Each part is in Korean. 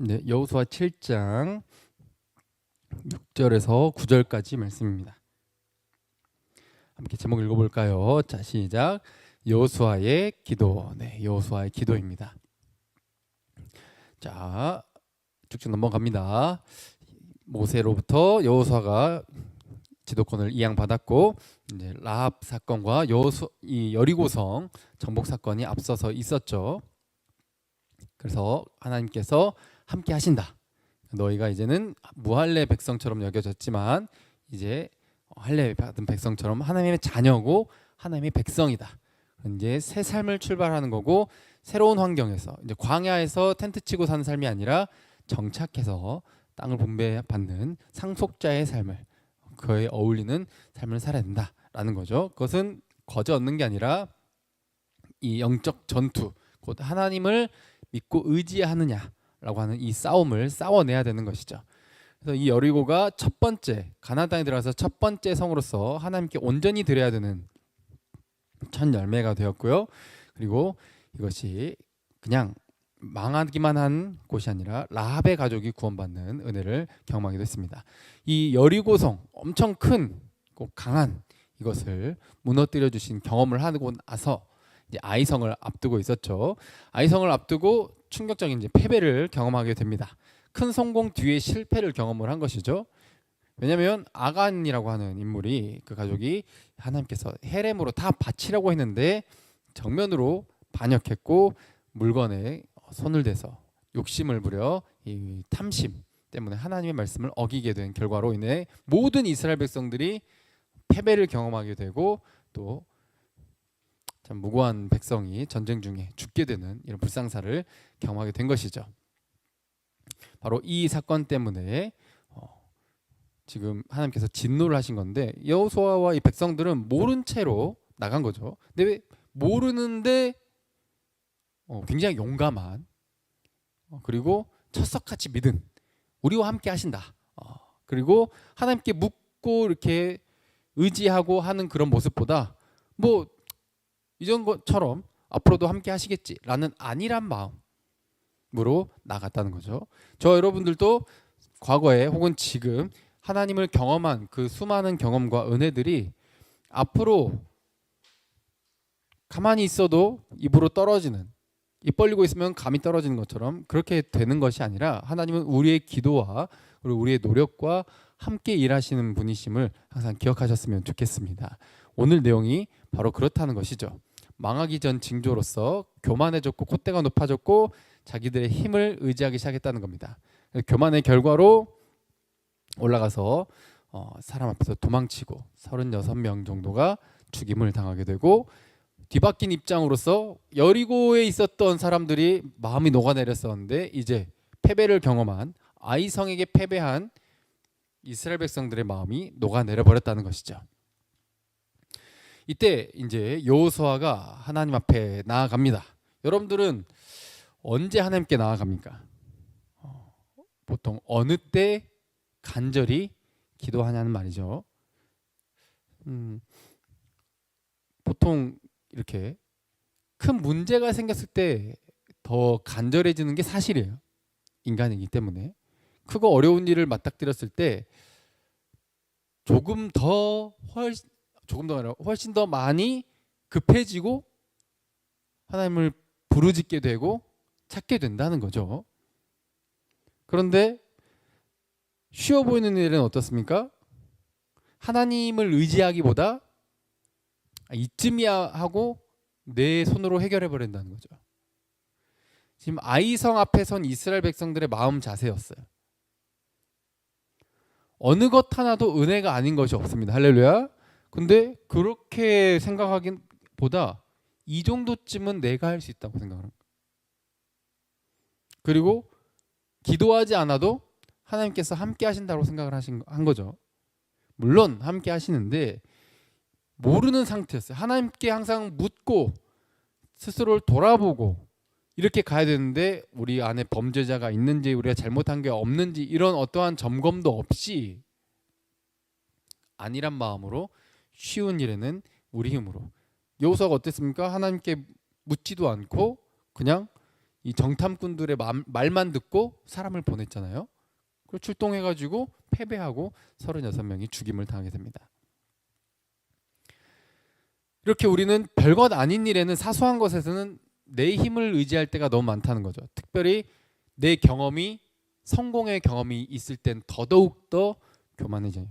네, 여호수아 7장 6절에서 9절까지 말씀입니다. 함께 제목 읽어볼까요? 자, 시작. 여호수아의 기도. 네, 여호수아의 기도입니다. 자, 쭉쭉 넘어갑니다. 모세로부터 여호수아가 지도권을 이양받았고, 이제 라합 사건과 이 여리고성 정복 사건이 앞서서 있었죠. 그래서 하나님께서 함께 하신다. 너희가 이제는 무할례 백성처럼 여겨졌지만 이제 할례 받은 백성처럼 하나님의 자녀고 하나님의 백성이다. 이제 새 삶을 출발하는 거고, 새로운 환경에서 이제 광야에서 텐트 치고 사는 삶이 아니라 정착해서 땅을 분배받는 상속자의 삶을, 그에 어울리는 삶을 살아야 된다라는 거죠. 그것은 거저 얻는 게 아니라 이 영적 전투, 곧 하나님을 믿고 의지하느냐라고 하는 이 싸움을 싸워내야 되는 것이죠. 그래서 이 여리고가 첫 번째, 가나안 땅에 들어가서 첫 번째 성으로서 하나님께 온전히 드려야 되는 첫 열매가 되었고요. 그리고 이것이 그냥 망하기만 한 곳이 아니라 라합의 가족이 구원받는 은혜를 경험하기도 했습니다. 이 여리고성, 엄청 큰, 꼭 강한 이것을 무너뜨려 주신 경험을 하고 나서 이제 아이성을 앞두고 있었죠. 아이성을 앞두고 충격적인 이제 패배를 경험하게 됩니다. 큰 성공 뒤에 실패를 경험을 한 것이죠. 왜냐하면 아간이라고 하는 인물이, 그 가족이 하나님께서 헤렘으로 다 바치라고 했는데 정면으로 반역했고, 물건에 손을 대서 욕심을 부려 이 탐심 때문에 하나님의 말씀을 어기게 된 결과로 인해 모든 이스라엘 백성들이 패배를 경험하게 되고, 또 참 무고한 백성이 전쟁 중에 죽게 되는 이런 불상사를 경험하게 된 것이죠. 바로 이 사건 때문에 지금 하나님께서 진노를 하신 건데, 여호수아와 이 백성들은 모른 채로 나간 거죠. 근데 왜 모르는데 굉장히 용감한, 그리고 철석같이 믿은, 우리와 함께 하신다, 그리고 하나님께 묻고 이렇게 의지하고 하는 그런 모습보다 뭐 이전 것처럼 앞으로도 함께 하시겠지라는 안일한 마음으로 나갔다는 거죠. 저 여러분들도 과거에 혹은 지금 하나님을 경험한 그 수많은 경험과 은혜들이 앞으로 가만히 있어도 입으로 떨어지는, 입 벌리고 있으면 감이 떨어지는 것처럼 그렇게 되는 것이 아니라, 하나님은 우리의 기도와 그리고 우리의 노력과 함께 일하시는 분이심을 항상 기억하셨으면 좋겠습니다. 오늘 내용이 바로 그렇다는 것이죠. 망하기 전 징조로서 교만해졌고 콧대가 높아졌고 자기들의 힘을 의지하기 시작했다는 겁니다. 교만의 결과로 올라가서 사람 앞에서 도망치고 36명 정도가 죽임을 당하게 되고, 뒤바뀐 입장으로서 여리고에 있었던 사람들이 마음이 녹아내렸었는데 이제 패배를 경험한, 아이성에게 패배한 이스라엘 백성들의 마음이 녹아내려 버렸다는 것이죠. 이때 이제 여호수아가 하나님 앞에 나아갑니다. 여러분들은 언제 하나님께 나아갑니까? 보통 어느 때 간절히 기도하냐는 말이죠. 보통 이렇게 큰 문제가 생겼을 때 더 간절해지는 게 사실이에요. 인간이기 때문에 크고 어려운 일을 맞닥뜨렸을 때 조금 더 훨씬 더 많이 급해지고 하나님을 부르짖게 되고 찾게 된다는 거죠. 그런데 쉬워 보이는 일은 어떻습니까? 하나님을 의지하기보다 이쯤이야 하고 내 손으로 해결해 버린다는 거죠. 지금 아이성 앞에 선 이스라엘 백성들의 마음 자세였어요. 어느 것 하나도 은혜가 아닌 것이 없습니다. 할렐루야. 근데 그렇게 생각하긴 보다 이 정도쯤은 내가 할 수 있다고 생각하는 거예요. 그리고 기도하지 않아도 하나님께서 함께 하신다고 생각을 한 거죠. 물론 함께 하시는데 모르는 상태였어요. 하나님께 항상 묻고 스스로를 돌아보고 이렇게 가야 되는데, 우리 안에 범죄자가 있는지 우리가 잘못한 게 없는지 이런 어떠한 점검도 없이 안일한 마음으로 쉬운 일에는 우리 힘으로. 여호수아가 어땠습니까? 하나님께 묻지도 않고 그냥 이 정탐꾼들의 말만 듣고 사람을 보냈잖아요. 그리고 출동해가지고 패배하고 36명이 죽임을 당하게 됩니다. 이렇게 우리는 별것 아닌 일에는, 사소한 것에서는 내 힘을 의지할 때가 너무 많다는 거죠. 특별히 내 경험이, 성공의 경험이 있을 땐 더더욱 더 교만해져요.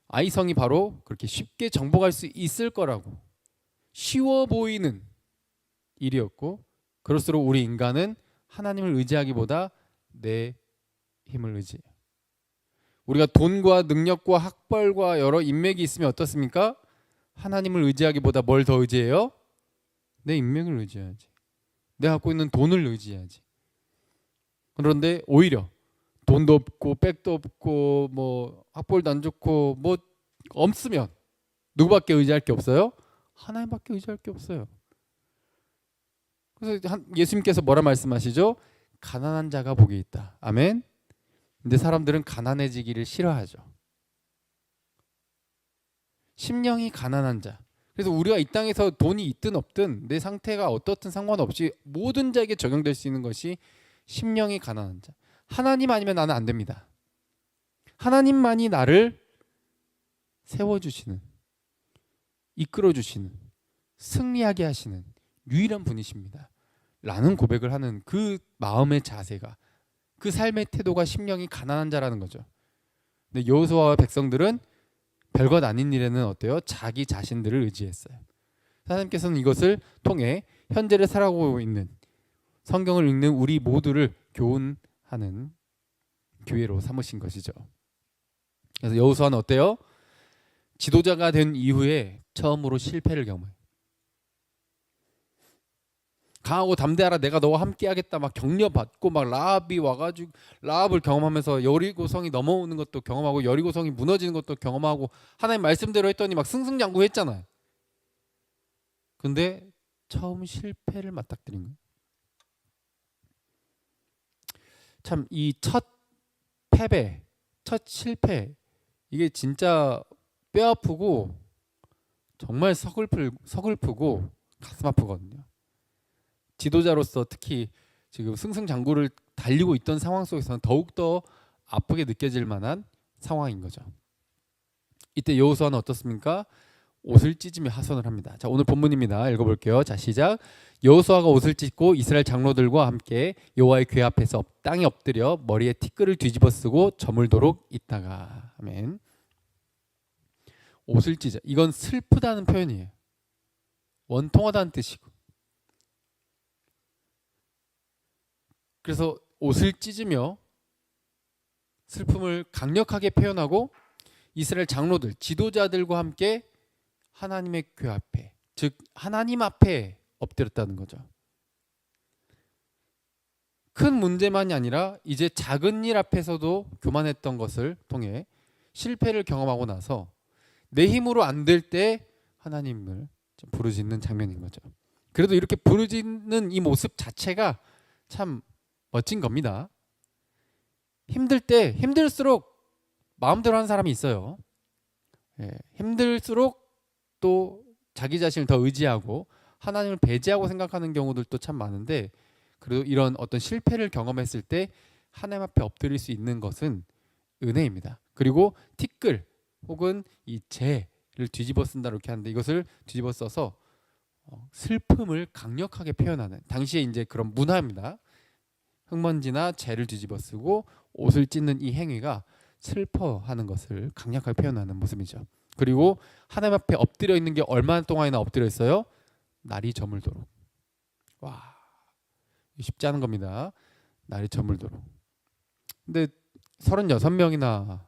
아이성이 바로 그렇게 쉽게 정복할 수 있을 거라고 쉬워 보이는 일이었고, 그럴수록 우리 인간은 하나님을 의지하기보다 내 힘을 의지해요. 우리가 돈과 능력과 학벌과 여러 인맥이 있으면 어떻습니까? 하나님을 의지하기보다 뭘 더 의지해요? 내 인맥을 의지해야지. 내가 갖고 있는 돈을 의지해야지. 그런데 오히려 돈도 없고 백도 없고 뭐 학벌도 안 좋고 뭐 없으면 누구밖에 의지할 게 없어요? 하나님밖에 의지할 게 없어요. 그래서 예수님께서 뭐라 말씀하시죠? 가난한 자가 복이 있다. 아멘. 근데 사람들은 가난해지기를 싫어하죠. 심령이 가난한 자. 그래서 우리가 이 땅에서 돈이 있든 없든 내 상태가 어떻든 상관없이 모든 자에게 적용될 수 있는 것이 심령이 가난한 자. 하나님 아니면 나는 안 됩니다. 하나님만이 나를 세워주시는, 이끌어주시는, 승리하게 하시는 유일한 분이십니다 라는 고백을 하는 그 마음의 자세가, 그 삶의 태도가 심령이 가난한 자라는 거죠. 근데 여호수아와 백성들은 별것 아닌 일에는 어때요? 자기 자신들을 의지했어요. 하나님께서는 이것을 통해 현재를 살아가고 있는, 성경을 읽는 우리 모두를 교훈하는 기회로 삼으신 것이죠. 그래서 여호수아는 어때요? 지도자가 된 이후에 처음으로 실패를 경험해요. 강하고 담대하라, 내가 너와 함께 하겠다 막 격려받고, 막 라합이 와가지고 라합을 경험하면서 여리고성이 넘어오는 것도 경험하고 여리고성이 무너지는 것도 경험하고 하나님 말씀대로 했더니 막 승승장구했잖아요. 근데 처음 실패를 맞닥뜨린 거예요. 참 이 첫 패배, 첫 실패, 이게 진짜 뼈 아프고 정말 서글프고 가슴 아프거든요. 지도자로서 특히 지금 승승장구를 달리고 있던 상황 속에서는 더욱더 아프게 느껴질 만한 상황인 거죠. 이때 여호수아는 어떻습니까? 옷을 찢으며 하선을 합니다. 자, 오늘 본문입니다. 읽어볼게요. 자, 시작. 여호수아가 옷을 찢고 이스라엘 장로들과 함께 여호와의 궤 앞에서 땅에 엎드려 머리에 티끌을 뒤집어 쓰고 저물도록 있다가. 아멘. 옷을 찢어. 이건 슬프다는 표현이에요. 원통하다는 뜻이고. 그래서 옷을 찢으며 슬픔을 강력하게 표현하고 이스라엘 장로들, 지도자들과 함께 하나님의 궤 앞에, 즉 하나님 앞에 엎드렸다는 거죠. 큰 문제만이 아니라 이제 작은 일 앞에서도 교만했던 것을 통해 실패를 경험하고 나서 내 힘으로 안 될 때 하나님을 부르짖는 장면인 거죠. 그래도 이렇게 부르짖는 이 모습 자체가 참 멋진 겁니다. 힘들 때 힘들수록 마음대로 하는 사람이 있어요. 힘들수록 또 자기 자신을 더 의지하고 하나님을 배제하고 생각하는 경우들도 참 많은데, 그래도 이런 어떤 실패를 경험했을 때 하나님 앞에 엎드릴 수 있는 것은 은혜입니다. 그리고 티끌 혹은 이 재를 뒤집어 쓴다 이렇게 하는데, 이것을 뒤집어 써서 슬픔을 강력하게 표현하는, 당시에 이제 그런 문화입니다. 흙먼지나 재를 뒤집어 쓰고 옷을 찢는 이 행위가 슬퍼하는 것을 강력하게 표현하는 모습이죠. 그리고 하나님 앞에 엎드려 있는 게 얼마나 동안이나 엎드려 있어요? 날이 저물도록. 와, 쉽지 않은 겁니다. 날이 저물도록. 근데 36명이나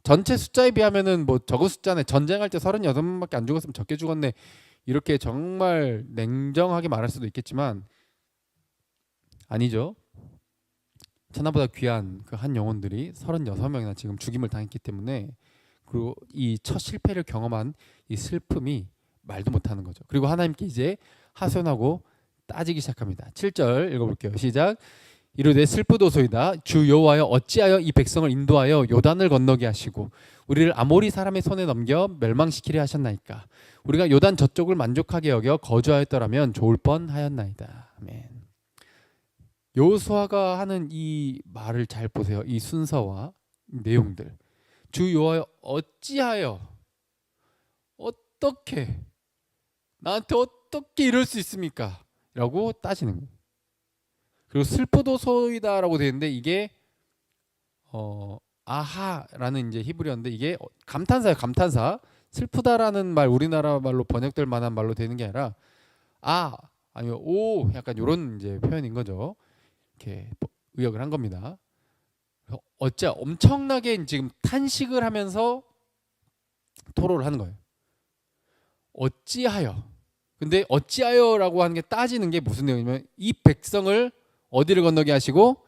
전체 숫자에 비하면은 뭐 적은 숫자네. 전쟁할 때 36명밖에 안 죽었으면 적게 죽었네. 이렇게 정말 냉정하게 말할 수도 있겠지만 아니죠. 천하보다 귀한 그 한 영혼들이 36명이나 지금 죽임을 당했기 때문에, 그리고 이 첫 실패를 경험한 이 슬픔이 말도 못하는 거죠. 그리고 하나님께 이제 하소연하고 따지기 시작합니다. 7절 읽어볼게요. 시작. 이르되 슬프도소이다. 주 여호와여 어찌하여 이 백성을 인도하여 요단을 건너게 하시고 우리를 아모리 사람의 손에 넘겨 멸망시키려 하셨나이까. 우리가 요단 저쪽을 만족하게 여겨 거주하였더라면 좋을 뻔하였나이다. 아멘. 여호수아가 하는 이 말을 잘 보세요. 이 순서와 내용들. 주 여호와여 어찌하여, 어떻게, 나한테 어떻게 이럴 수 있습니까? 라고 따지는 거예요. 그리고 슬프도소이다라고 되어 있는데 이게 아하라는 이제 히브리어인데 이게 감탄사예요. 감탄사. 슬프다라는 말 우리나라 말로 번역될 만한 말로 되는 게 아니라 아니면 오 약간 이런 이제 표현인 거죠. 이렇게 의역을 한 겁니다. 어째 엄청나게 지금 탄식을 하면서 토로를 하는 거예요. 어찌하여. 근데 어찌하여라고 하는 게 따지는 게 무슨 내용이냐면 이 백성을 어디를 건너게 하시고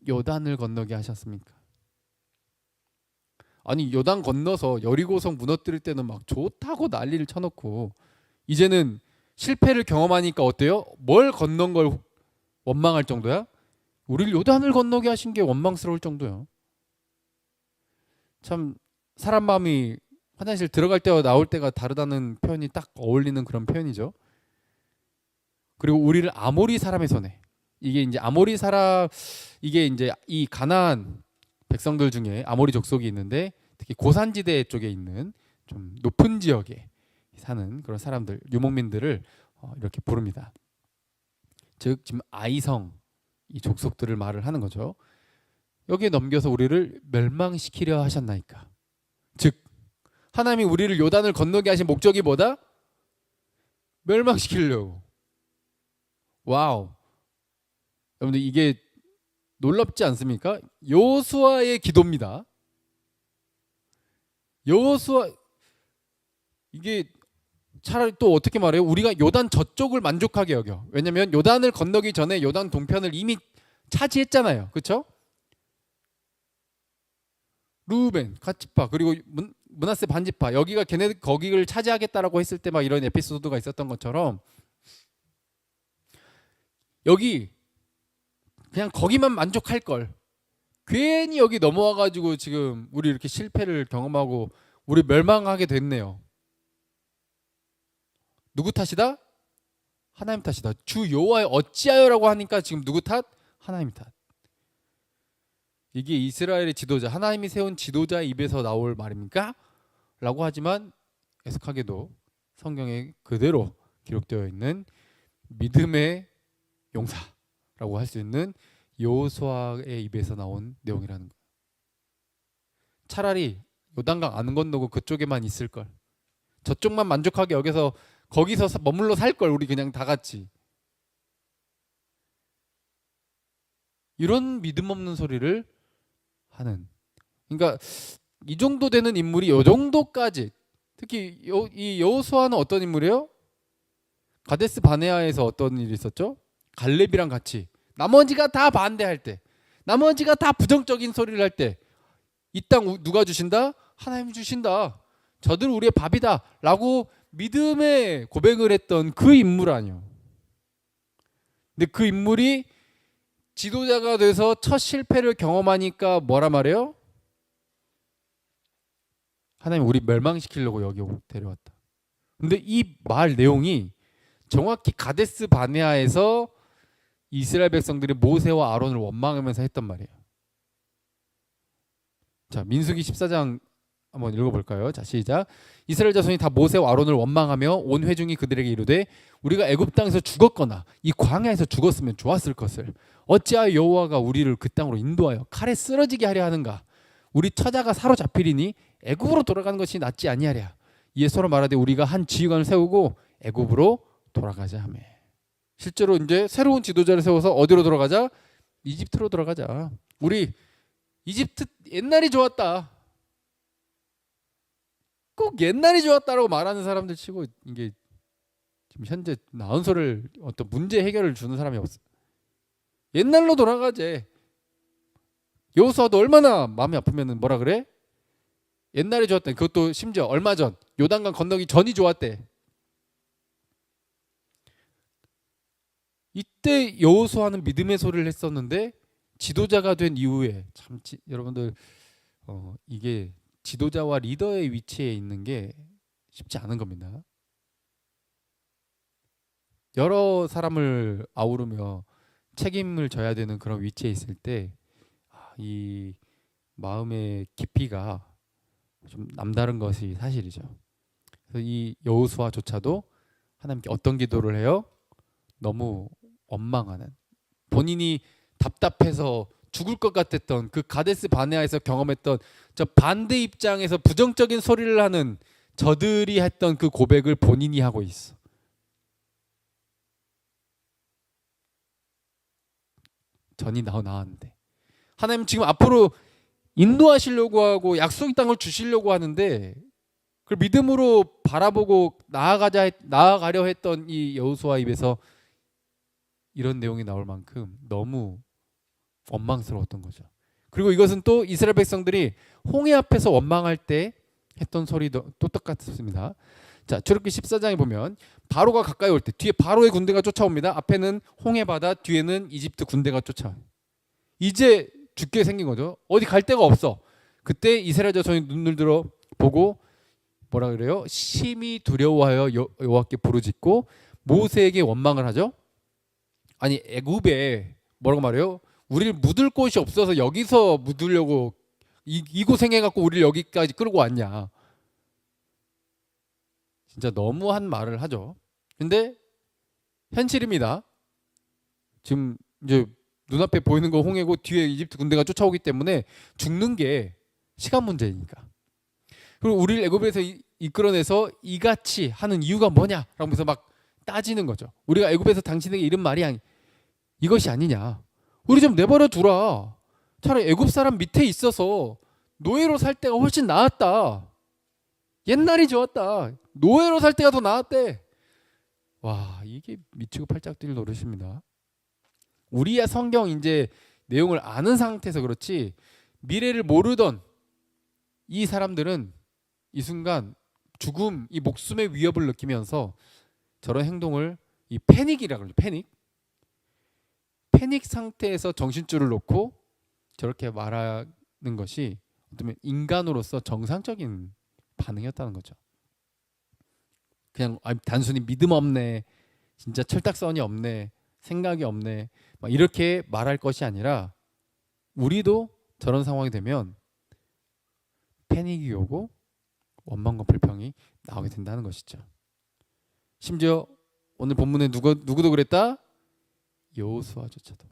요단을 건너게 하셨습니까? 아니 요단 건너서 여리고성 무너뜨릴 때는 막 좋다고 난리를 쳐놓고 이제는 실패를 경험하니까 어때요? 뭘 건넌 걸 원망할 정도야? 우리를 요단을 건너게 하신 게 원망스러울 정도야. 참 사람 마음이 화장실 들어갈 때와 나올 때가 다르다는 표현이 딱 어울리는 그런 표현이죠. 그리고 우리를 아모리 사람의 손에, 이게 이제 아모리 사람, 이게 이제 이 가나안 백성들 중에 아모리 족속이 있는데 특히 고산지대 쪽에 있는 좀 높은 지역에 사는 그런 사람들, 유목민들을 이렇게 부릅니다. 즉 지금 아이성 이 족속들을 말을 하는 거죠. 여기에 넘겨서 우리를 멸망시키려 하셨나이까. 즉 하나님이 우리를 요단을 건너게 하신 목적이 뭐다? 멸망시키려고. 와우. 여러분들 이게 놀랍지 않습니까? 여호수아의 기도입니다. 여호수아, 이게 차라리 또 어떻게 말해요? 우리가 요단 저쪽을 만족하게 여겨. 왜냐면 요단을 건너기 전에 요단 동편을 이미 차지했잖아요. 그렇죠? 루벤, 갓지파 그리고 므낫세 반지파, 여기가 걔네 거기를 차지하겠다라고 했을 때 막 이런 에피소드가 있었던 것처럼 여기 그냥 거기만 만족할 걸. 괜히 여기 넘어와 가지고 지금 우리 이렇게 실패를 경험하고 우리 멸망하게 됐네요. 누구 탓이다? 하나님 탓이다. 주 여호와의 어찌하여라고 하니까 지금 누구 탓? 하나님 탓. 이게 이스라엘의 지도자, 하나님이 세운 지도자의 입에서 나올 말입니까? 라고 하지만 애석하게도 성경에 그대로 기록되어 있는 믿음의 용사라고 할 수 있는 여호수아의 입에서 나온 내용이라는 거예요. 차라리 요단강 안 건너고 그쪽에만 있을 걸. 저쪽만 만족하게 여기서 거기서 머물러 살 걸. 우리 그냥 다 같이. 이런 믿음 없는 소리를 하는. 그러니까 이 정도 되는 인물이 이 정도까지, 특히 이 여호수아는 어떤 인물이에요? 가데스 바네아에서 어떤 일이 있었죠? 갈렙이랑 같이 나머지가 다 반대할 때, 나머지가 다 부정적인 소리를 할 때 이 땅 누가 주신다? 하나님이 주신다. 저들 우리의 밥이다 라고 믿음의 고백을 했던 그 인물 아니에요. 근데 그 인물이 지도자가 돼서 첫 실패를 경험하니까 뭐라 말해요? 하나님 우리 멸망시키려고 여기 데려왔다. 근데 이 말 내용이 정확히 가데스 바네아에서 이스라엘 백성들이 모세와 아론을 원망하면서 했단 말이에요. 자, 민수기 14장 한번 읽어볼까요? 자, 시작. 이스라엘 자손이 다 모세와 아론을 원망하며 온 회중이 그들에게 이르되 우리가 애굽 땅에서 죽었거나 이 광야에서 죽었으면 좋았을 것을 어찌하여 여호와가 우리를 그 땅으로 인도하여 칼에 쓰러지게 하려 하는가? 우리 처자가 사로잡히리니 애굽으로 돌아가는 것이 낫지 아니하랴. 이에 서로 말하되 우리가 한 지휘관을 세우고 애굽으로 돌아가자 하며. 실제로 이제 새로운 지도자를 세워서 어디로 돌아가자? 이집트로 돌아가자. 우리 이집트 옛날이 좋았다. 꼭 옛날이 좋았다라고 말하는 사람들 치고 이게 지금 현재 나은소를 어떤 문제 해결을 주는 사람이 없어. 옛날로 돌아가재. 여호수아도 얼마나 마음이 아프면은 뭐라 그래? 옛날에 좋았대. 그것도 심지어 얼마 전 요단강 건너기 전이 좋았대. 이때 여호수아는 믿음의 소리를 했었는데 지도자가 된 이후에 참 여러분들 이게 지도자와 리더의 위치에 있는 게 쉽지 않은 겁니다. 여러 사람을 아우르며 책임을 져야 되는 그런 위치에 있을 때 이 마음의 깊이가 좀 남다른 것이 사실이죠. 그래서 이 여호수아조차도 하나님께 어떤 기도를 해요? 너무 원망하는, 본인이 답답해서 죽을 것 같았던 그 가데스 바네아에서 경험했던 저 반대 입장에서 부정적인 소리를 하는 저들이 했던 그 고백을 본인이 하고 있어. 전이 나왔는데 하나님 지금 앞으로 인도하시려고 하고 약속의 땅을 주시려고 하는데 그걸 믿음으로 바라보고 나아가려 했던 이 여호수아 입에서 이런 내용이 나올 만큼 너무 원망스러웠던 거죠. 그리고 이것은 또 이스라엘 백성들이 홍해 앞에서 원망할 때 했던 소리도 또 똑같습니다. 자, 출애굽기 14장에 보면 바로가 가까이 올 때 뒤에 바로의 군대가 쫓아옵니다. 앞에는 홍해 바다, 뒤에는 이집트 군대가 쫓아와요. 이제 죽게 생긴 거죠. 어디 갈 데가 없어. 그때 이스라엘 자손이 눈을 들어 보고 뭐라 그래요? 심히 두려워하여 여호와께 부르짖고 모세에게 원망을 하죠. 아니 애굽에 뭐라고 말해요? 우리를 묻을 곳이 없어서 여기서 묻으려고 이 고생해갖고 우리를 여기까지 끌고 왔냐. 진짜 너무한 말을 하죠. 근데 현실입니다. 지금 이제 눈앞에 보이는 거 홍해고 뒤에 이집트 군대가 쫓아오기 때문에 죽는 게 시간 문제니까. 그리고 우리를 애굽에서 이끌어내서 이같이 하는 이유가 뭐냐라고 해서 막 따지는 거죠. 우리가 애굽에서 당신에게 이런 말이 이것이 아니냐. 우리 좀 내버려 두라. 차라리 애굽 사람 밑에 있어서 노예로 살 때가 훨씬 나았다. 옛날이 좋았다. 노예로 살 때가 더 나았대. 와, 이게 미치고 팔짝 뛸 노릇입니다. 우리야 성경 이제 내용을 아는 상태에서 그렇지 미래를 모르던 이 사람들은 이 순간 죽음, 이 목숨의 위협을 느끼면서 저런 행동을 이 패닉이라고 그러죠. 패닉 상태에서 정신줄을 놓고 저렇게 말하는 것이 어쩌면 인간으로서 정상적인 반응이었다는 거죠. 그냥 단순히 믿음 없네, 진짜 철딱선이 없네, 생각이 없네, 막 이렇게 말할 것이 아니라 우리도 저런 상황이 되면 패닉이 오고 원망과 불평이 나오게 된다는 것이죠. 심지어 오늘 본문에 누구도 그랬다? 여호수아조차도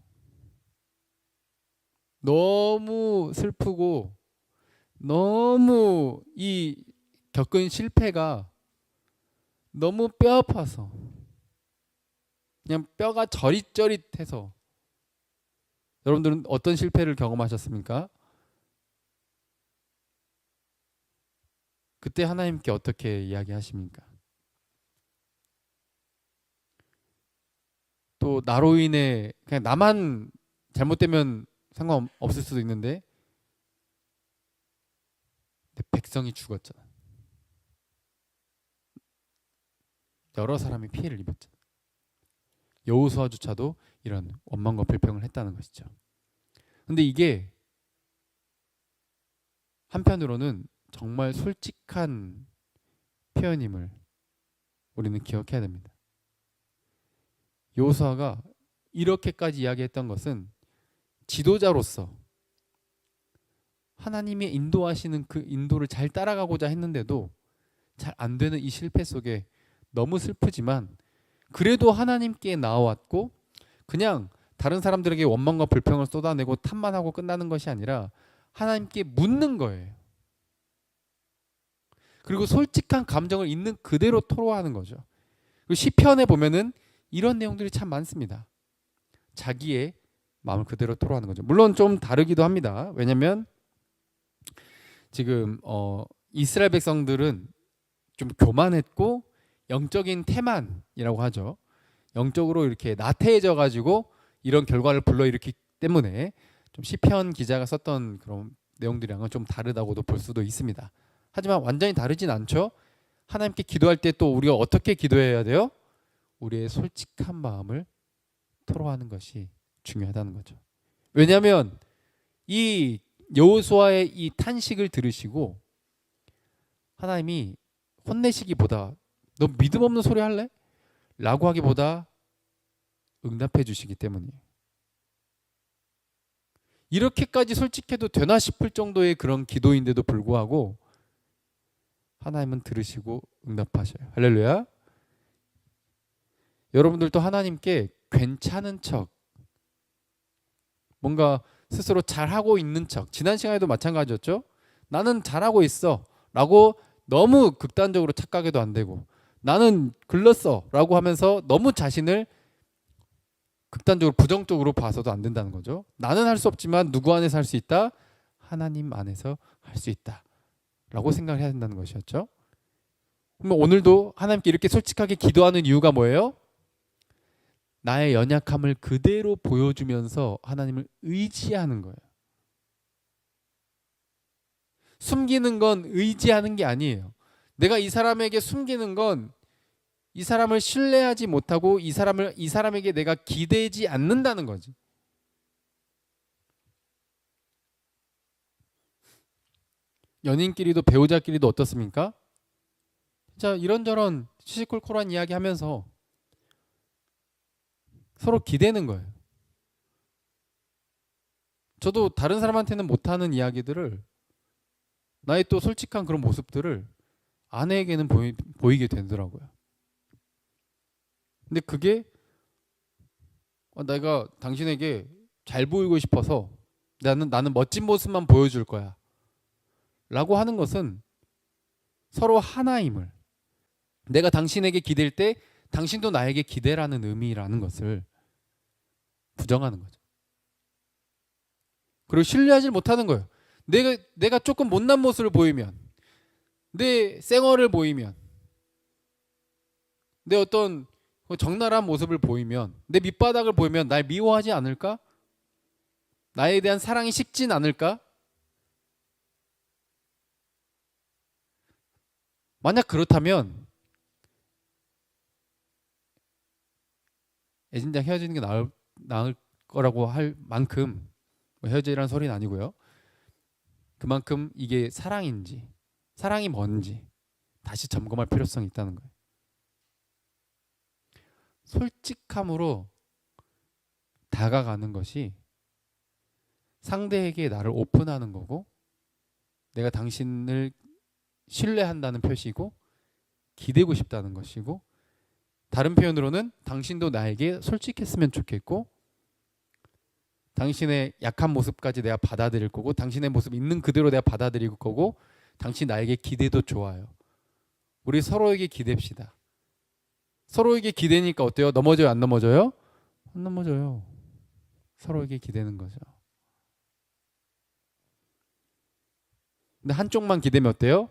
너무 슬프고 너무 이 겪은 실패가 너무 뼈 아파서 그냥 뼈가 저릿저릿해서. 여러분들은 어떤 실패를 경험하셨습니까? 그때 하나님께 어떻게 이야기하십니까? 또 나로 인해 그냥 나만 잘못되면 상관없을 수도 있는데 백성이 죽었잖아. 여러 사람이 피해를 입었잖아. 여호수아조차도 이런 원망과 불평을 했다는 것이죠. 근데 이게 한편으로는 정말 솔직한 표현임을 우리는 기억해야 됩니다. 여호수아가 이렇게까지 이야기했던 것은 지도자로서 하나님이 인도하시는 그 인도를 잘 따라가고자 했는데도 잘 안 되는 이 실패 속에 너무 슬프지만 그래도 하나님께 나아왔고 그냥 다른 사람들에게 원망과 불평을 쏟아내고 탓만 하고 끝나는 것이 아니라 하나님께 묻는 거예요. 그리고 솔직한 감정을 있는 그대로 토로하는 거죠. 그리고 시편에 보면은 이런 내용들이 참 많습니다. 자기의 마음을 그대로 토로하는 거죠. 물론 좀 다르기도 합니다. 왜냐하면 지금 이스라엘 백성들은 좀 교만했고 영적인 태만이라고 하죠. 영적으로 이렇게 나태해져 가지고 이런 결과를 불러일으키기 때문에 좀 시편 기자가 썼던 그런 내용들이랑은 좀 다르다고도 볼 수도 있습니다. 하지만 완전히 다르진 않죠. 하나님께 기도할 때 또 우리가 어떻게 기도해야 돼요? 우리의 솔직한 마음을 토로하는 것이 중요하다는 거죠. 왜냐하면 이 여호수아의 이 탄식을 들으시고 하나님이 혼내시기보다 너 믿음 없는 소리 할래? 라고 하기보다 응답해 주시기 때문이에요. 이렇게까지 솔직해도 되나 싶을 정도의 그런 기도인데도 불구하고 하나님은 들으시고 응답하셔요. 할렐루야. 여러분들도 하나님께 괜찮은 척, 뭔가 스스로 잘하고 있는 척, 지난 시간에도 마찬가지였죠. 나는 잘하고 있어 라고 너무 극단적으로 착각해도 안 되고, 나는 글렀어 라고 하면서 너무 자신을 극단적으로 부정적으로 봐서도 안 된다는 거죠. 나는 할 수 없지만 누구 안에서 할 수 있다? 하나님 안에서 할 수 있다 라고 생각을 해야 된다는 것이었죠. 그러면 오늘도 하나님께 이렇게 솔직하게 기도하는 이유가 뭐예요? 나의 연약함을 그대로 보여주면서 하나님을 의지하는 거예요. 숨기는 건 의지하는 게 아니에요. 내가 이 사람에게 숨기는 건 이 사람을 신뢰하지 못하고 이 사람에게 내가 기대지 않는다는 거지. 연인끼리도 배우자끼리도 어떻습니까? 진짜 이런저런 시시콜콜한 이야기 하면서 서로 기대는 거예요. 저도 다른 사람한테는 못하는 이야기들을, 나의 또 솔직한 그런 모습들을 아내에게는 보이게 되더라고요. 근데 그게 내가 당신에게 잘 보이고 싶어서 나는 멋진 모습만 보여줄 거야 라고 하는 것은 서로 하나임을, 내가 당신에게 기댈 때 당신도 나에게 기대라는 의미라는 것을 부정하는 거죠. 그리고 신뢰하지 못하는 거예요. 내가 조금 못난 모습을 보이면, 내 쌩얼을 보이면, 내 어떤 적나라한 모습을 보이면, 내 밑바닥을 보이면 날 미워하지 않을까? 나에 대한 사랑이 식진 않을까? 만약 그렇다면 애진작 헤어지는 게 나을 거라고 할 만큼, 헤어지라는 소리는 아니고요, 그만큼 이게 사랑인지, 사랑이 뭔지 다시 점검할 필요성이 있다는 거예요. 솔직함으로 다가가는 것이 상대에게 나를 오픈하는 거고, 내가 당신을 신뢰한다는 표시고, 기대고 싶다는 것이고, 다른 표현으로는 당신도 나에게 솔직했으면 좋겠고, 당신의 약한 모습까지 내가 받아들일 거고, 당신의 모습 있는 그대로 내가 받아들일 거고, 당신 나에게 기대도 좋아요. 우리 서로에게 기댑시다. 서로에게 기대니까 어때요? 넘어져요? 안 넘어져요? 안 넘어져요. 서로에게 기대는 거죠. 근데 한쪽만 기대면 어때요?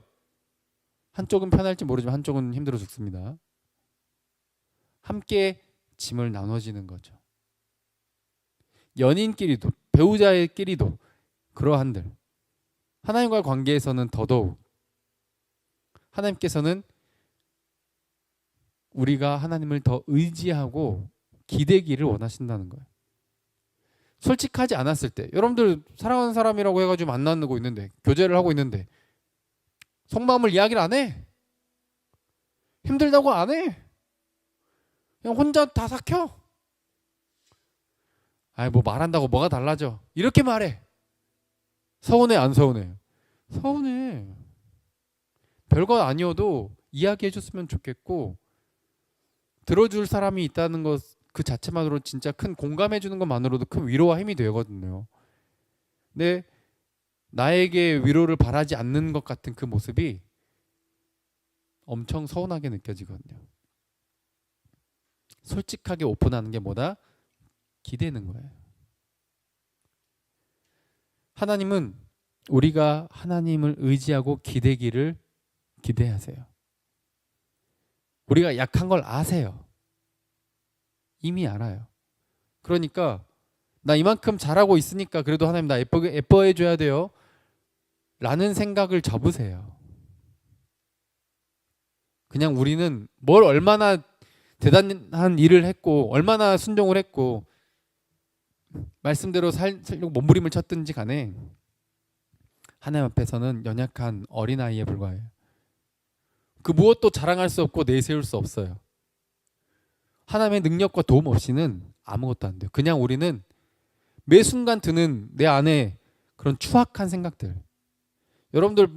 한쪽은 편할지 모르지만 한쪽은 힘들어 죽습니다. 함께 짐을 나눠지는 거죠. 연인끼리도, 배우자끼리도 그러한들, 하나님과의 관계에서는 더더욱 하나님께서는 우리가 하나님을 더 의지하고 기대기를 원하신다는 거예요. 솔직하지 않았을 때, 여러분들 사랑하는 사람이라고 해가지고 만나고 있는데, 교제를 하고 있는데 속마음을 이야기를 안 해. 힘들다고 안 해. 그냥 혼자 다 삭혀. 아이 뭐 말한다고 뭐가 달라져. 이렇게 말해. 서운해 안 서운해? 서운해. 별거 아니어도 이야기해 줬으면 좋겠고, 들어줄 사람이 있다는 것 그 자체만으로 진짜 큰 공감해 주는 것만으로도 큰 위로와 힘이 되거든요. 근데 나에게 위로를 바라지 않는 것 같은 그 모습이 엄청 서운하게 느껴지거든요. 솔직하게 오픈하는 게 뭐다? 기대는 거예요. 하나님은 우리가 하나님을 의지하고 기대기를 기대하세요. 우리가 약한 걸 아세요. 이미 알아요. 그러니까 나 이만큼 잘하고 있으니까 그래도 하나님 나 예뻐해 줘야 돼요 라는 생각을 접으세요. 그냥 우리는 뭘 얼마나 대단한 일을 했고, 얼마나 순종을 했고, 말씀대로 살려고 몸부림을 쳤든지 간에 하나님 앞에서는 연약한 어린아이에 불과해요. 그 무엇도 자랑할 수 없고 내세울 수 없어요. 하나님의 능력과 도움 없이는 아무것도 안 돼요. 그냥 우리는 매 순간 드는 내 안에 그런 추악한 생각들, 여러분들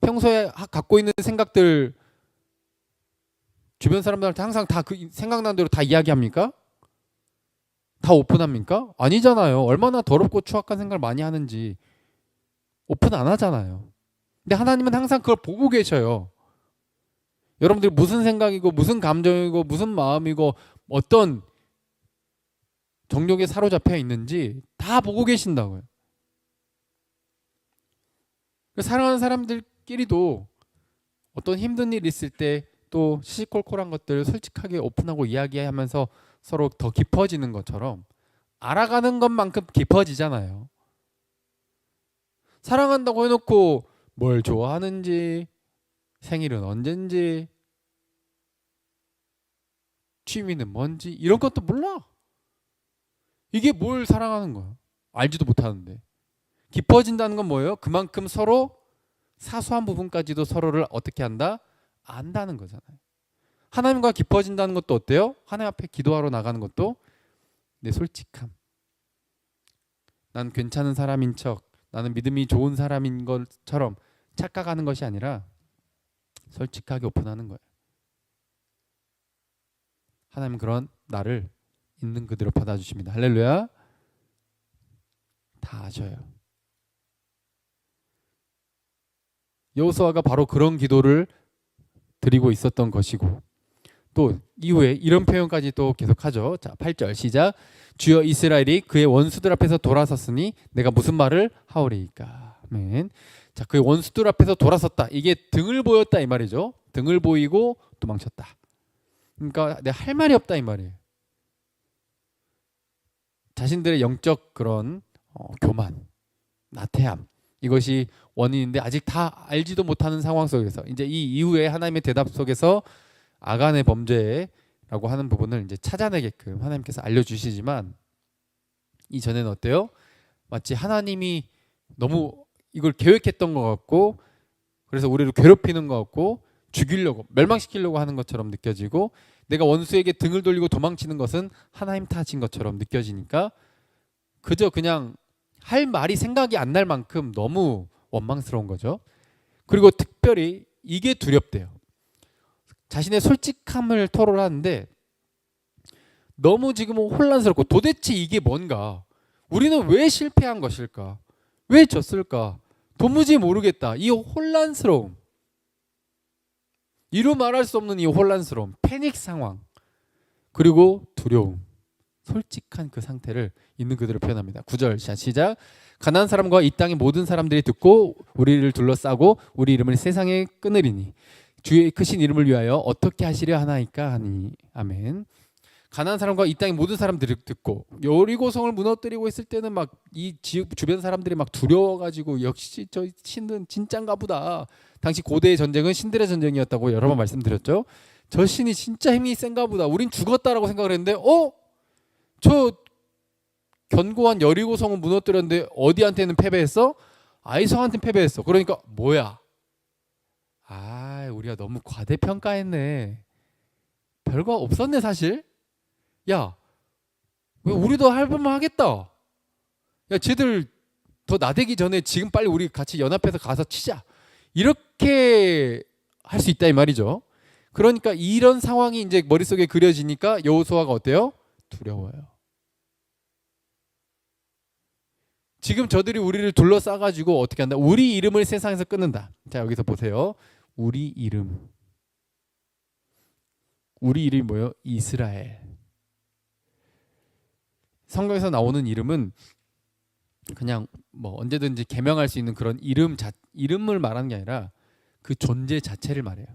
평소에 갖고 있는 생각들 주변 사람들한테 항상 다 그 생각난 대로 다 이야기합니까? 다 오픈합니까? 아니잖아요. 얼마나 더럽고 추악한 생각을 많이 하는지 오픈 안 하잖아요. 근데 하나님은 항상 그걸 보고 계셔요. 여러분들이 무슨 생각이고 무슨 감정이고 무슨 마음이고 어떤 정욕에 사로잡혀 있는지 다 보고 계신다고요. 사랑하는 사람들끼리도 어떤 힘든 일 있을 때 또 시시콜콜한 것들을 솔직하게 오픈하고 이야기하면서 서로 더 깊어지는 것처럼 알아가는 것만큼 깊어지잖아요. 사랑한다고 해놓고 뭘 좋아하는지, 생일은 언젠지, 취미는 뭔지 이런 것도 몰라. 이게 뭘 사랑하는 거야? 알지도 못하는데. 깊어진다는 건 뭐예요? 그만큼 서로 사소한 부분까지도 서로를 어떻게 한다? 안다는 거잖아요. 하나님과 깊어진다는 것도 어때요? 하나님 앞에 기도하러 나가는 것도 내 솔직함. 난 괜찮은 사람인 척, 나는 믿음이 좋은 사람인 것처럼 착각하는 것이 아니라 솔직하게 오픈하는 거예요. 하나님은 그런 나를 있는 그대로 받아주십니다. 할렐루야. 다 아셔요. 여호수아가 바로 그런 기도를 드리고 있었던 것이고, 또 이후에 이런 표현까지 또 계속하죠. 자, 8절 시작. 주여 이스라엘이 그의 원수들 앞에서 돌아섰으니 내가 무슨 말을 하오리이까. 아멘. 자, 그의 원수들 앞에서 돌아섰다. 이게 등을 보였다 이 말이죠. 등을 보이고 도망쳤다. 그러니까 내가 할 말이 없다 이 말이에요. 자신들의 영적 그런 교만, 나태함, 이것이 원인인데 아직 다 알지도 못하는 상황 속에서 이제 이 이후에 하나님의 대답 속에서 아간의 범죄라고 하는 부분을 이제 찾아내게끔 하나님께서 알려주시지만, 이전에는 어때요? 마치 하나님이 너무 이걸 계획했던 것 같고, 그래서 우리를 괴롭히는 것 같고 죽이려고 멸망시키려고 하는 것처럼 느껴지고, 내가 원수에게 등을 돌리고 도망치는 것은 하나님 탓인 것처럼 느껴지니까 그저 그냥 할 말이 생각이 안 날 만큼 너무 원망스러운 거죠. 그리고 특별히 이게 두렵대요. 자신의 솔직함을 토로하는데 너무 지금 혼란스럽고, 도대체 이게 뭔가, 우리는 왜 실패한 것일까, 왜 졌을까, 도무지 모르겠다. 이 혼란스러움, 이루 말할 수 없는 이 혼란스러움, 패닉 상황, 그리고 두려움, 솔직한 그 상태를 있는 그대로 표현합니다. 9절 시작. 가나안 사람과 이 땅의 모든 사람들이 듣고 우리를 둘러싸고 우리 이름을 세상에 끊으리니 주의 크신 이름을 위하여 어떻게 하시려 하나이까 하니. 아멘. 가나안 사람과 이 땅의 모든 사람들이 듣고, 여리고성을 무너뜨리고 있을 때는 막 이 주변 사람들이 막 두려워가지고 역시 저 신은 진짠가 보다. 당시 고대의 전쟁은 신들의 전쟁이었다고 여러 번 말씀드렸죠. 저 신이 진짜 힘이 센가 보다. 우린 죽었다라고 생각을 했는데 저 견고한 여리고성은 무너뜨렸는데 어디한테는 패배했어? 아이성한테는 패배했어. 그러니까 뭐야? 우리가 너무 과대평가했네. 별거 없었네 사실. 야, 왜 우리도 할만만 하겠다. 야, 쟤들 더 나대기 전에 지금 빨리 우리 같이 연합해서 가서 치자. 이렇게 할 수 있다 이 말이죠. 그러니까 이런 상황이 이제 머릿속에 그려지니까 여호수아가 어때요? 두려워요. 지금 저들이 우리를 둘러싸가지고 어떻게 한다? 우리 이름을 세상에서 끊는다. 자, 여기서 보세요. 우리 이름. 우리 이름이 뭐예요? 이스라엘. 성경에서 나오는 이름은 그냥 뭐 언제든지 개명할 수 있는 그런 이름을 말하는 게 아니라 그 존재 자체를 말해요.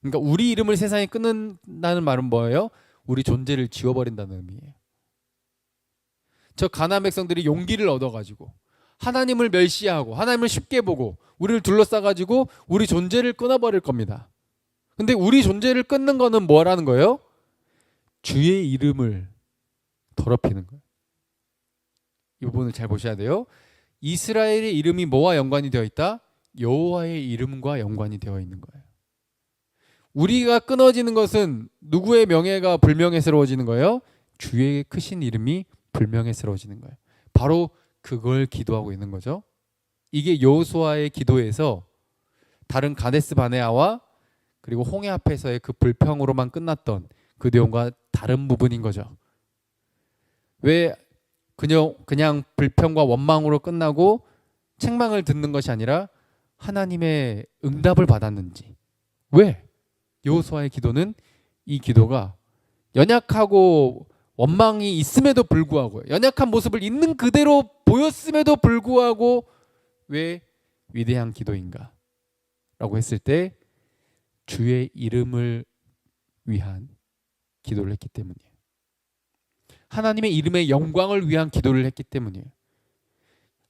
그러니까 우리 이름을 세상에 끊는다는 말은 뭐예요? 우리 존재를 지워버린다는 의미예요. 저 가나안 백성들이 용기를 얻어가지고 하나님을 멸시하고 하나님을 쉽게 보고 우리를 둘러싸가지고 우리 존재를 끊어버릴 겁니다. 근데 우리 존재를 끊는 거는 뭐라는 거예요? 주의 이름을 더럽히는 거예요. 이 부분을 잘 보셔야 돼요. 이스라엘의 이름이 뭐와 연관이 되어 있다? 여호와의 이름과 연관이 되어 있는 거예요. 우리가 끊어지는 것은 누구의 명예가 불명예스러워지는 거예요? 주의 크신 이름이 불명예스러워지는 거예요. 바로 그걸 기도하고 있는 거죠. 이게 여호수아의 기도에서 다른 가데스 바네아와 그리고 홍해 앞에서의 그 불평으로만 끝났던 그 내용과 다른 부분인 거죠. 왜 그냥 불평과 원망으로 끝나고 책망을 듣는 것이 아니라 하나님의 응답을 받았는지. 왜? 여호수아의 기도는 이 기도가 연약하고 원망이 있음에도 불구하고 연약한 모습을 있는 그대로 보였음에도 불구하고 왜 위대한 기도인가? 라고 했을 때 주의 이름을 위한 기도를 했기 때문이에요. 하나님의 이름의 영광을 위한 기도를 했기 때문이에요.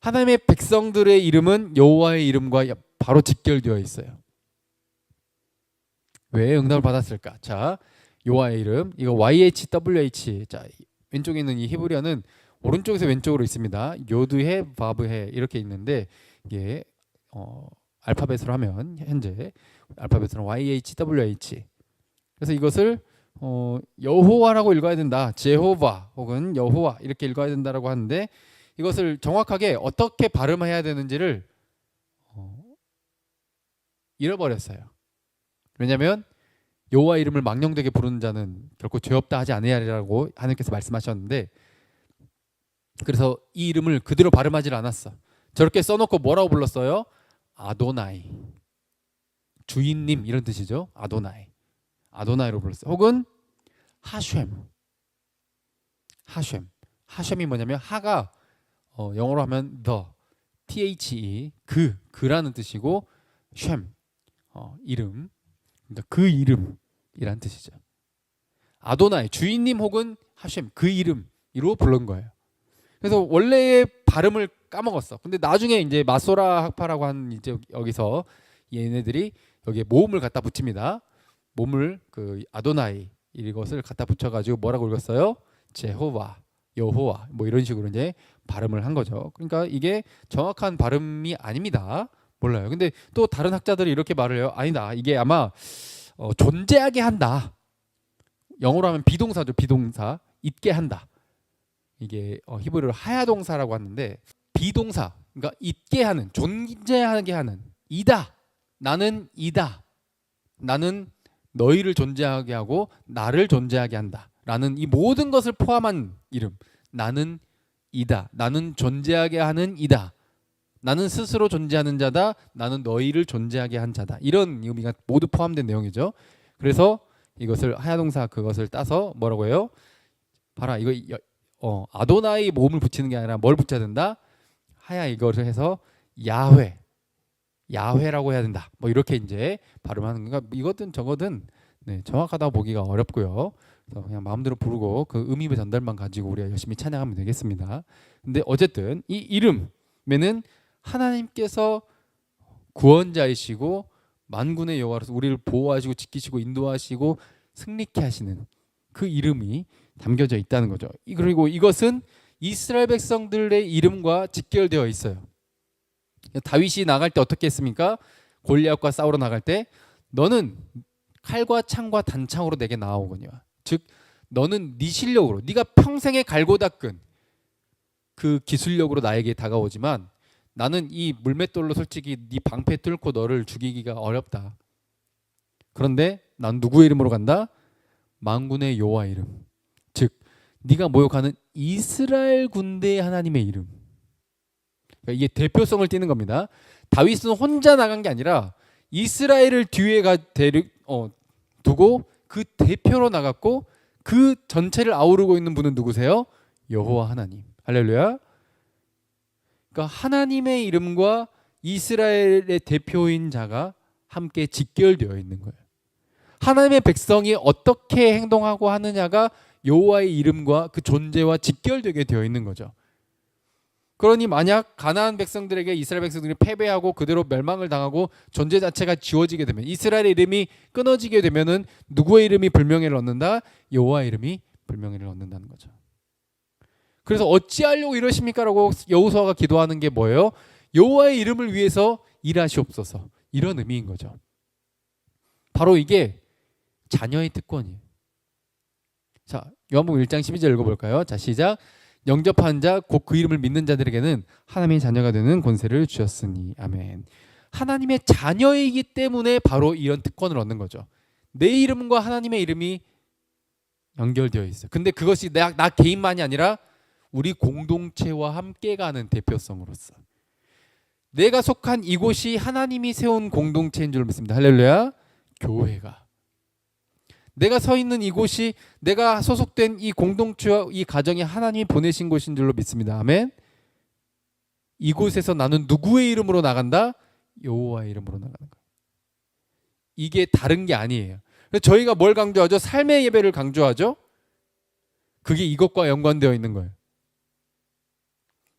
하나님의 백성들의 이름은 여호와의 이름과 바로 직결되어 있어요. 왜 응답을 받았을까? 자, 여호와의 이름, 이거 YHWH. 자, 왼쪽에 있는 이 히브리어는 오른쪽에서 왼쪽으로 있습니다. 요드해, 바브해 이렇게 있는데 이게 알파벳으로 하면 현재 알파벳으로 YHWH. 그래서 이것을 여호와라고 읽어야 된다. 제호바 혹은 여호와 이렇게 읽어야 된다라고 하는데 이것을 정확하게 어떻게 발음해야 되는지를 잃어버렸어요. 왜냐하면 여호와 이름을 망령되게 부르는 자는 결코 죄 없다 하지 아니하리라고 하나님께서 말씀하셨는데 그래서 이 이름을 그대로 발음하지 않았어. 저렇게 써놓고 뭐라고 불렀어요? 아도나이, 주인님 이런 뜻이죠. 아도나이, 아도나이로 불렀어요. 혹은 하쉔, 하쉔이 뭐냐면 하가 영어로 하면 the, 그라는 뜻이고 쉔, 이름, 그러니까 그 이름이란 뜻이죠. 아도나이, 주인님 혹은 하쉔, 그 이름으로 부른 거예요. 그래서 원래의 발음을 까먹었어. 근데 나중에 이제 마소라 학파라고 하는 이제 여기서 얘네들이 여기에 모음을 갖다 붙입니다. 몸을 그 아도나이 이것을 갖다 붙여가지고 뭐라고 읽었어요? 제호와, 여호와 뭐 이런 식으로 이제 발음을 한 거죠. 그러니까 이게 정확한 발음이 아닙니다. 몰라요. 근데 또 다른 학자들이 이렇게 말을 해요. 아니다. 이게 아마 존재하게 한다. 영어로 하면 비동사죠. 비동사. 있게 한다. 이게 히브리어로 하야동사라고 하는데 비동사. 그러니까 있게 하는, 존재하게 하는. 이다. 나는 이다. 나는 너희를 존재하게 하고 나를 존재하게 한다. 라는 이 모든 것을 포함한 이름. 나는 이다. 나는 존재하게 하는 이다. 나는 스스로 존재하는 자다. 나는 너희를 존재하게 한 자다. 이런 의미가 모두 포함된 내용이죠. 그래서 이것을 하야동사 그것을 따서 뭐라고 해요? 봐라 이거 아도나이 모음을 붙이는 게 아니라 뭘 붙여야 된다? 하야 이것을 해서 야훼라고 해야 된다. 뭐 이렇게 이제 발음하는 건가? 이거든 저거든 정확하다고 보기가 어렵고요. 그래서 그냥 마음대로 부르고 그 의미의 전달만 가지고 우리가 열심히 찬양하면 되겠습니다. 근데 어쨌든 이 이름에는 하나님께서 구원자이시고 만군의 여호와로서 우리를 보호하시고 지키시고 인도하시고 승리케 하시는 그 이름이 담겨져 있다는 거죠. 그리고 이것은 이스라엘 백성들의 이름과 직결되어 있어요. 다윗이 나갈 때 어떻게 했습니까? 골리앗과 싸우러 나갈 때 너는 칼과 창과 단창으로 내게 나아오거니와. 즉 너는 네 실력으로 네가 평생에 갈고 닦은 그 기술력으로 나에게 다가오지만 나는 이 물맷돌로 솔직히 네 방패 뚫고 너를 죽이기가 어렵다. 그런데 난 누구의 이름으로 간다? 만군의 여호와 이름. 즉 네가 모욕하는 이스라엘 군대의 하나님의 이름. 그러니까 이게 대표성을 띠는 겁니다. 다윗은 혼자 나간 게 아니라 이스라엘을 뒤에 두고 그 대표로 나갔고 그 전체를 아우르고 있는 분은 누구세요? 여호와 하나님. 할렐루야. 그러니까 하나님의 이름과 이스라엘의 대표인 자가 함께 직결되어 있는 거예요. 하나님의 백성이 어떻게 행동하고 하느냐가 여호와의 이름과 그 존재와 직결되게 되어 있는 거죠. 그러니 만약 가나안 백성들에게 이스라엘 백성들이 패배하고 그대로 멸망을 당하고 존재 자체가 지워지게 되면 이스라엘의 이름이 끊어지게 되면은 누구의 이름이 불명예를 얻는다? 여호와의 이름이 불명예를 얻는다는 거죠. 그래서 어찌하려고 이러십니까라고 여호수아가 기도하는 게 뭐예요? 여호와의 이름을 위해서 일하시옵소서. 이런 의미인 거죠. 바로 이게 자녀의 특권이에요. 자, 요한복음 1장 12절 읽어볼까요? 자, 시작. 영접한 자 곧 그 이름을 믿는 자들에게는 하나님의 자녀가 되는 권세를 주셨으니. 아멘. 하나님의 자녀이기 때문에 바로 이런 특권을 얻는 거죠. 내 이름과 하나님의 이름이 연결되어 있어요. 근데 그것이 나 개인만이 아니라 우리 공동체와 함께 가는 대표성으로서 내가 속한 이곳이 하나님이 세운 공동체인 줄 믿습니다. 할렐루야. 교회가 내가 서 있는 이곳이 내가 소속된 이 공동체와 이 가정이 하나님이 보내신 곳인 줄로 믿습니다. 아멘. 이곳에서 나는 누구의 이름으로 나간다? 여호와의 이름으로 나가는 거예요. 이게 다른 게 아니에요. 그래서 저희가 뭘 강조하죠? 삶의 예배를 강조하죠. 그게 이것과 연관되어 있는 거예요.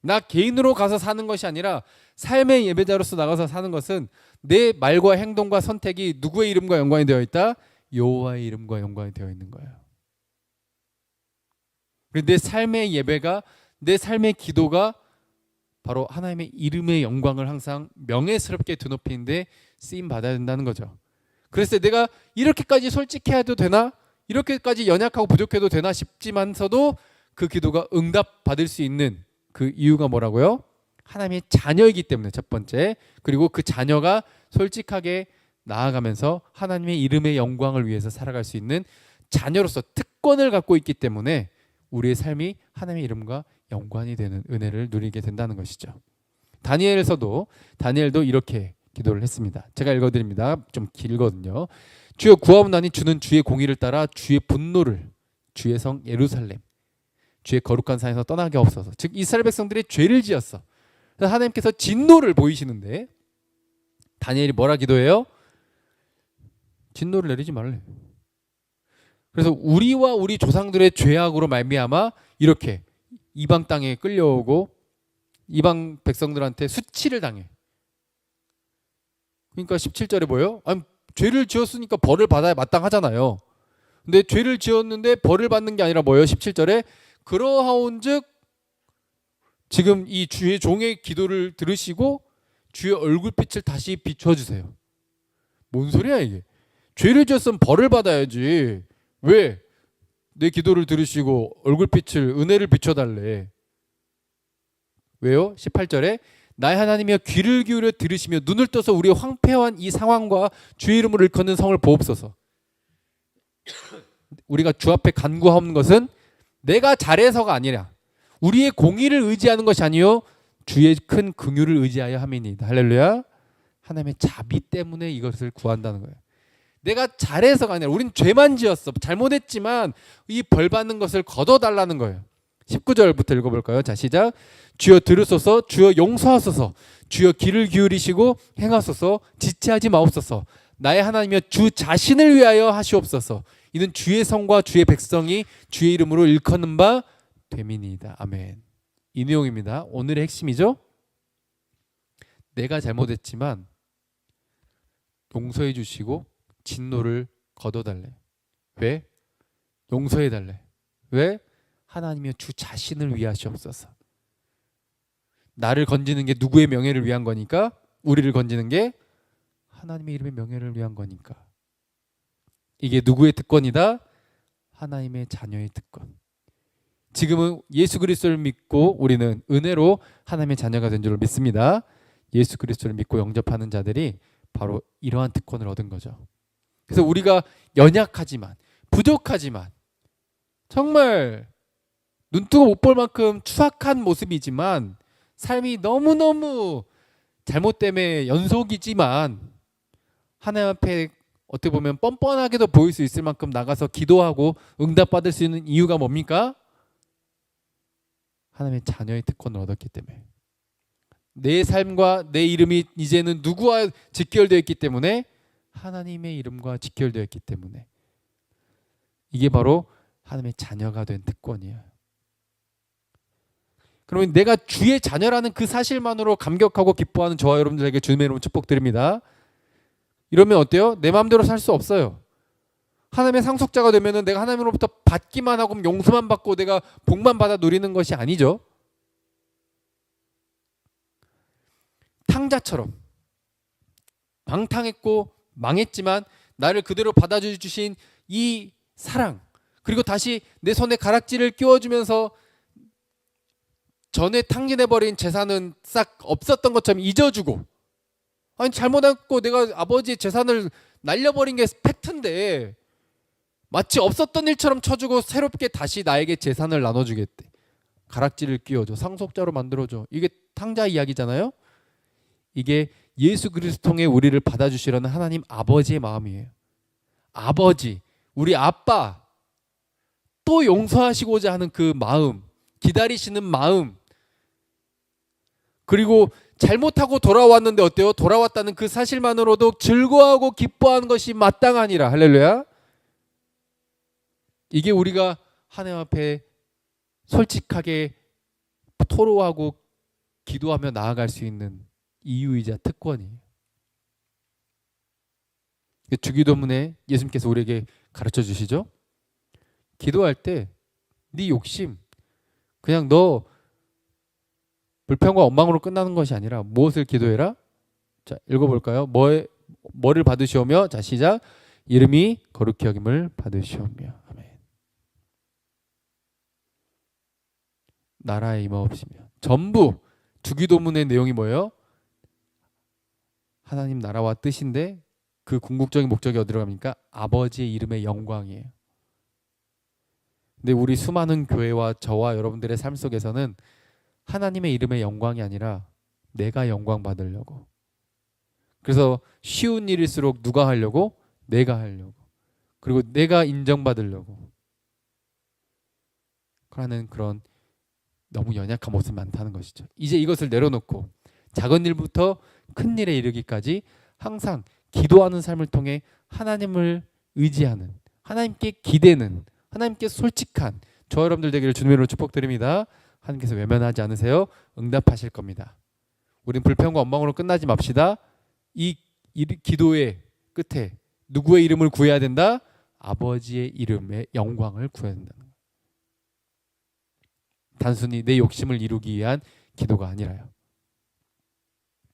나 개인으로 가서 사는 것이 아니라 삶의 예배자로서 나가서 사는 것은 내 말과 행동과 선택이 누구의 이름과 연관이 되어 있다? 여호와의 이름과 연관이 되어 있는 거예요. 내 삶의 예배가, 내 삶의 기도가 바로 하나님의 이름의 영광을 항상 명예스럽게 드높이는 데 쓰임 받아야 된다는 거죠. 그래서 내가 이렇게까지 솔직해도 되나? 이렇게까지 연약하고 부족해도 되나 싶지만서도 그 기도가 응답 받을 수 있는 그 이유가 뭐라고요? 하나님의 자녀이기 때문에 첫 번째. 그리고 그 자녀가 솔직하게 나아가면서 하나님의 이름의 영광을 위해서 살아갈 수 있는 자녀로서 특권을 갖고 있기 때문에 우리의 삶이 하나님의 이름과 연관이 되는 은혜를 누리게 된다는 것이죠. 다니엘도 이렇게 기도를 했습니다. 제가 읽어드립니다. 좀 길거든요. 주여 구하옵나니 주는 주의 공의를 따라 주의 분노를 주의 성 예루살렘 주의 거룩한 산에서 떠나게 없어서. 즉 이스라엘 백성들이 죄를 지었어. 그래서 하나님께서 진노를 보이시는데 다니엘이 뭐라 기도해요? 진노를 내리지 말래. 그래서 우리와 우리 조상들의 죄악으로 말미암아 이렇게 이방 땅에 끌려오고 이방 백성들한테 수치를 당해. 그러니까 17절에 뭐예요? 아니, 죄를 지었으니까 벌을 받아야 마땅하잖아요. 근데 죄를 지었는데 벌을 받는 게 아니라 뭐예요? 17절에 그러하온즉 지금 이 주의 종의 기도를 들으시고 주의 얼굴빛을 다시 비춰주세요. 뭔 소리야 이게? 죄를 지었으면 벌을 받아야지. 왜 내 기도를 들으시고 얼굴빛을 은혜를 비춰달래? 왜요? 18절에 나의 하나님이여 귀를 기울여 들으시며 눈을 떠서 우리의 황폐한 이 상황과 주의 이름으로 일컫는 성을 보옵소서. 우리가 주 앞에 간구하는 것은 내가 잘해서가 아니라 우리의 공의를 의지하는 것이 아니요 주의 큰 긍휼을 의지하여 함이니이다. 할렐루야. 하나님의 자비 때문에 이것을 구한다는 거예요. 내가 잘해서가 아니라 우린 죄만 지었어. 잘못했지만 이 벌 받는 것을 걷어달라는 거예요. 19절부터 읽어볼까요? 자 시작. 주여 들으소서 주여 용서하소서 주여 귀를 기울이시고 행하소서 지체하지 마옵소서 나의 하나님이여 주 자신을 위하여 하시옵소서 이는 주의 성과 주의 백성이 주의 이름으로 일컫는 바 됨이니이다. 아멘. 이 내용입니다. 오늘의 핵심이죠. 내가 잘못했지만 용서해 주시고 진노를 걷어달래. 왜? 용서해달래. 왜? 하나님이여 주 자신을 위하시옵소서. 나를 건지는 게 누구의 명예를 위한 거니까? 우리를 건지는 게 하나님의 이름의 명예를 위한 거니까. 이게 누구의 특권이다? 하나님의 자녀의 특권. 지금은 예수 그리스도를 믿고 우리는 은혜로 하나님의 자녀가 된 줄 믿습니다. 예수 그리스도를 믿고 영접하는 자들이 바로 이러한 특권을 얻은 거죠. 그래서 우리가 연약하지만 부족하지만 정말 눈뜨고 못 볼 만큼 추악한 모습이지만 삶이 너무너무 잘못 때문에 연속이지만 하나님 앞에 어떻게 보면 뻔뻔하게도 보일 수 있을 만큼 나가서 기도하고 응답받을 수 있는 이유가 뭡니까? 하나님의 자녀의 특권을 얻었기 때문에 내 삶과 내 이름이 이제는 누구와 직결되어 있기 때문에 하나님의 이름과 직결되어 있기 때문에 이게 바로 하나님의 자녀가 된 특권이에요. 그러면 내가 주의 자녀라는 그 사실만으로 감격하고 기뻐하는 저와 여러분들에게 주님의 이름으로 축복드립니다. 이러면 어때요? 내 마음대로 살 수 없어요. 하나님의 상속자가 되면은 내가 하나님으로부터 받기만 하고 용서만 받고 내가 복만 받아 누리는 것이 아니죠. 탕자처럼 방탕했고 망했지만 나를 그대로 받아주신 이 사랑, 그리고 다시 내 손에 가락지를 끼워주면서 전에 탕진해버린 재산은 싹 없었던 것처럼 잊어주고, 아니 잘못했고 내가 아버지의 재산을 날려버린 게 팩트인데 마치 없었던 일처럼 쳐주고 새롭게 다시 나에게 재산을 나눠주겠대. 가락지를 끼워줘, 상속자로 만들어줘. 이게 탕자 이야기잖아요. 이게 예수 그리스도 통해 우리를 받아주시려는 하나님 아버지의 마음이에요. 아버지, 우리 아빠 또 용서하시고자 하는 그 마음, 기다리시는 마음, 그리고 잘못하고 돌아왔는데 어때요? 돌아왔다는 그 사실만으로도 즐거워하고 기뻐하는 것이 마땅하니라. 할렐루야. 이게 우리가 하나님 앞에 솔직하게 토로하고 기도하며 나아갈 수 있는 이유이자 특권이에요. 주기도문에 예수님께서 우리에게 가르쳐 주시죠. 기도할 때 네 욕심, 그냥 너 불평과 원망으로 끝나는 것이 아니라 무엇을 기도해라? 자, 읽어볼까요? 뭐를 받으시오며, 자 시작. 이름이 거룩히 여김을 받으시오며. 아멘. 나라에 임하옵시며. 전부 주기도문의 내용이 뭐예요? 하나님 나라와 뜻인데 그 궁극적인 목적이 어디로 갑니까? 아버지의 이름의 영광이에요. 근데 우리 수많은 교회와 저와 여러분들의 삶 속에서는 하나님의 이름의 영광이 아니라 내가 영광 받으려고, 그래서 쉬운 일일수록 누가 하려고? 내가 하려고, 그리고 내가 인정받으려고 하는 그런 너무 연약한 모습이 많다는 것이죠. 이제 이것을 내려놓고 작은 일부터 큰 일에 이르기까지 항상 기도하는 삶을 통해 하나님을 의지하는, 하나님께 기대는, 하나님께 솔직한 저 여러분들 되기를 주님으로 축복드립니다. 하나님께서 외면하지 않으세요. 응답하실 겁니다. 우린 불평과 원망으로 끝나지 맙시다. 이 기도의 끝에 누구의 이름을 구해야 된다? 아버지의 이름의 영광을 구해야 된다. 단순히 내 욕심을 이루기 위한 기도가 아니라요.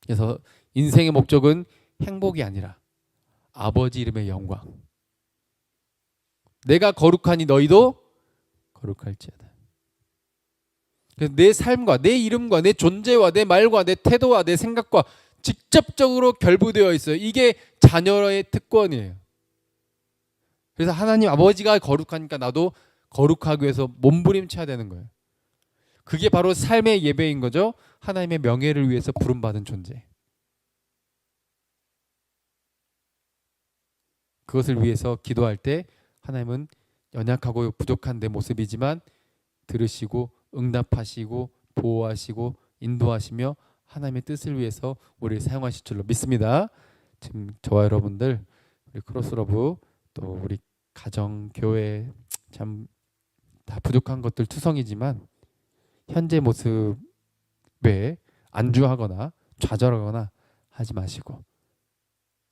그래서 인생의 목적은 행복이 아니라 아버지 이름의 영광. 내가 거룩하니 너희도 거룩할지어다. 그래서 내 삶과 내 이름과 내 존재와 내 말과 내 태도와 내 생각과 직접적으로 결부되어 있어요. 이게 자녀의 특권이에요. 그래서 하나님 아버지가 거룩하니까 나도 거룩하기 위해서 몸부림쳐야 되는 거예요. 그게 바로 삶의 예배인 거죠. 하나님의 명예를 위해서 부름받은 존재. 그것을 위해서 기도할 때 하나님은 연약하고 부족한 내 모습이지만 들으시고 응답하시고 보호하시고 인도하시며 하나님의 뜻을 위해서 우리를 사용하실 줄로 믿습니다. 지금 저와 여러분들, 우리 크로스러브, 또 우리 가정, 교회 참 다 부족한 것들 투성이지만 현재 모습에 안주하거나 좌절하거나 하지 마시고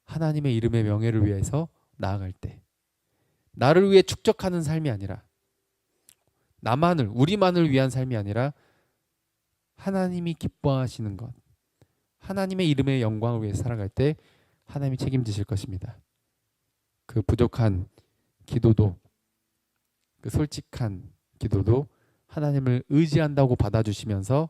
하나님의 이름의 명예를 위해서 나아갈 때 나를 위해 축적하는 삶이 아니라 나만을, 우리만을 위한 삶이 아니라 하나님이 기뻐하시는 것, 하나님의 이름의 영광을 위해 살아갈 때 하나님이 책임지실 것입니다. 그 부족한 기도도, 그 솔직한 기도도 하나님을 의지한다고 받아주시면서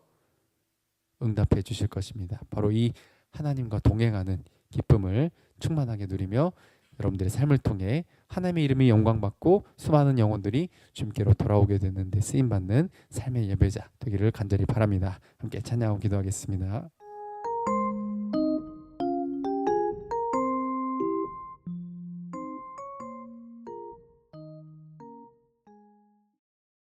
응답해 주실 것입니다. 바로 이 하나님과 동행하는 기쁨을 충만하게 누리며 여러분들의 삶을 통해 하나님의 이름이 영광받고 수많은 영혼들이 주님께로 돌아오게 되는 데 쓰임받는 삶의 예배자 되기를 간절히 바랍니다. 함께 찬양하고 기도하겠습니다.